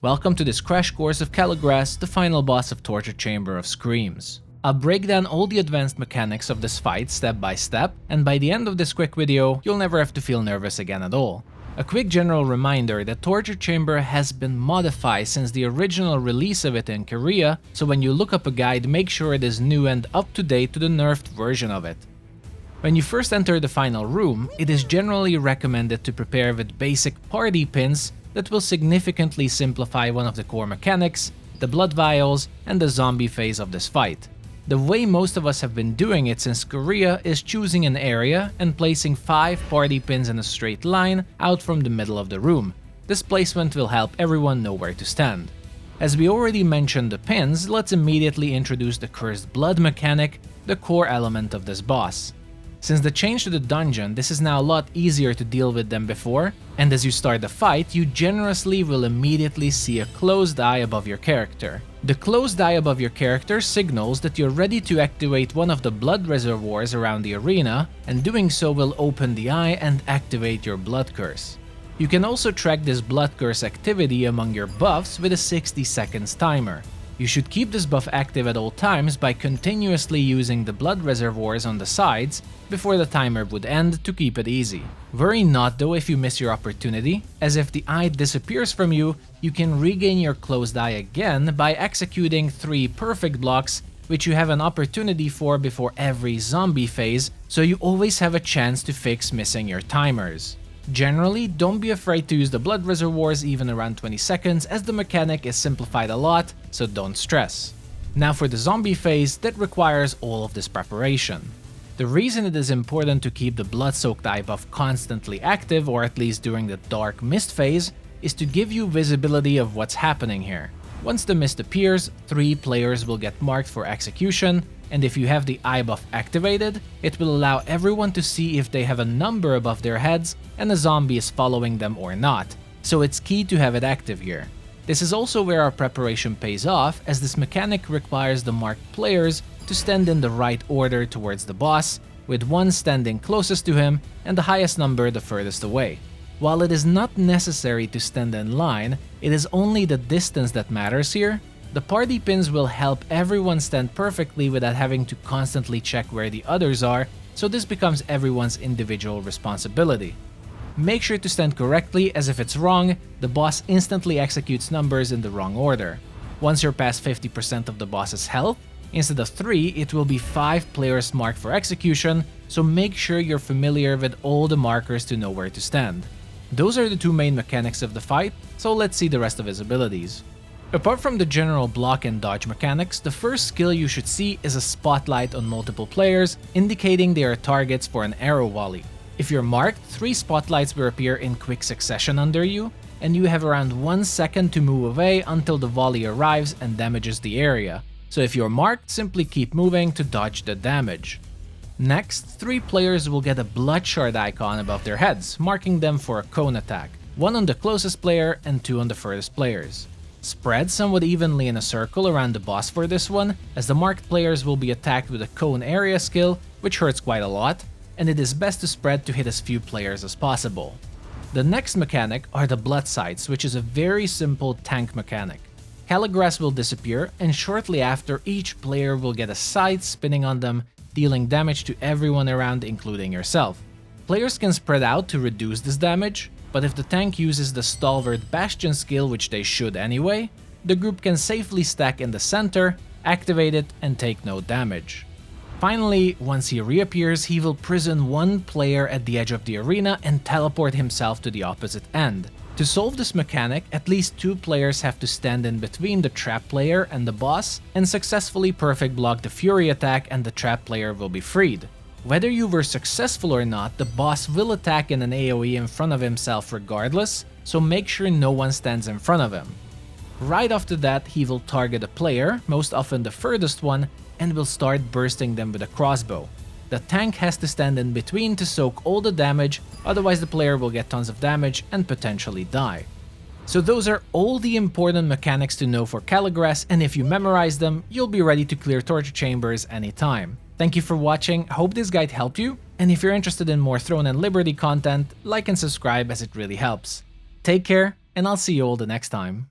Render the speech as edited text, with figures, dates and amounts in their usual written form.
Welcome to this crash course of Kaligras, the final boss of Torture Chamber of Screams. I'll break down all the advanced mechanics of this fight step by step, and by the end of this quick video, you'll never have to feel nervous again at all. A quick general reminder that Torture Chamber has been modified since the original release of it in Korea, so when you look up a guide, make sure it is new and up to date to the nerfed version of it. When you first enter the final room, it is generally recommended to prepare with basic party pins that will significantly simplify one of the core mechanics, the blood vials, and the zombie phase of this fight. The way most of us have been doing it since Korea is choosing an area and placing 5 party pins in a straight line out from the middle of the room. This placement will help everyone know where to stand. As we already mentioned the pins, let's immediately introduce the cursed blood mechanic, the core element of this boss. Since the change to the dungeon, this is now a lot easier to deal with than before, and as you start the fight, you generously will immediately see a closed eye above your character. The closed eye above your character signals that you're ready to activate one of the blood reservoirs around the arena, and doing so will open the eye and activate your blood curse. You can also track this blood curse activity among your buffs with a 60 seconds timer. You should keep this buff active at all times by continuously using the blood reservoirs on the sides before the timer would end to keep it easy. Worry not though if you miss your opportunity, as if the eye disappears from you, you can regain your closed eye again by executing 3 perfect blocks, which you have an opportunity for before every zombie phase, so you always have a chance to fix missing your timers. Generally, don't be afraid to use the blood reservoirs even around 20 seconds, as the mechanic is simplified a lot, so don't stress. Now for the zombie phase, that requires all of this preparation. The reason it is important to keep the blood-soaked eye buff constantly active, or at least during the dark mist phase, is to give you visibility of what's happening here. Once the mist appears, 3 players will get marked for execution, and if you have the eye buff activated, it will allow everyone to see if they have a number above their heads and a zombie is following them or not, so it's key to have it active here. This is also where our preparation pays off, as this mechanic requires the marked players to stand in the right order towards the boss, with one standing closest to him and the highest number the furthest away. While it is not necessary to stand in line, it is only the distance that matters here. The party pins will help everyone stand perfectly without having to constantly check where the others are, so this becomes everyone's individual responsibility. Make sure to stand correctly, as if it's wrong, the boss instantly executes numbers in the wrong order. Once you're past 50% of the boss's health, instead of 3, it will be 5 players marked for execution, so make sure you're familiar with all the markers to know where to stand. Those are the 2 main mechanics of the fight, so let's see the rest of his abilities. Apart from the general block and dodge mechanics, the first skill you should see is a spotlight on multiple players, indicating they are targets for an arrow volley. If you're marked, 3 spotlights will appear in quick succession under you, and you have around 1 second to move away until the volley arrives and damages the area. So if you're marked, simply keep moving to dodge the damage. Next, 3 players will get a blood shard icon above their heads, marking them for a cone attack, 1 on the closest player and 2 on the furthest players. Spread somewhat evenly in a circle around the boss for this one, as the marked players will be attacked with a cone area skill, which hurts quite a lot, and it is best to spread to hit as few players as possible. The next mechanic are the blood Scythes, which is a very simple tank mechanic. Kaligras will disappear, and shortly after, each player will get a scythe spinning on them, dealing damage to everyone around, including yourself. Players can spread out to reduce this damage, but if the tank uses the Stalwart Bastion skill, which they should anyway, the group can safely stack in the center, activate it, and take no damage. Finally, once he reappears, he will prison 1 player at the edge of the arena and teleport himself to the opposite end. To solve this mechanic, at least 2 players have to stand in between the trap player and the boss and successfully perfect block the fury attack, and the trap player will be freed. Whether you were successful or not, the boss will attack in an AoE in front of himself regardless, so make sure no one stands in front of him. Right after that, he will target a player, most often the furthest one, and will start bursting them with a crossbow. The tank has to stand in between to soak all the damage, otherwise the player will get tons of damage and potentially die. So those are all the important mechanics to know for Kaligras, and if you memorize them, you'll be ready to clear torture chambers anytime. Thank you for watching, I hope this guide helped you, and if you're interested in more Throne and Liberty content, like and subscribe, as it really helps. Take care, and I'll see you all the next time.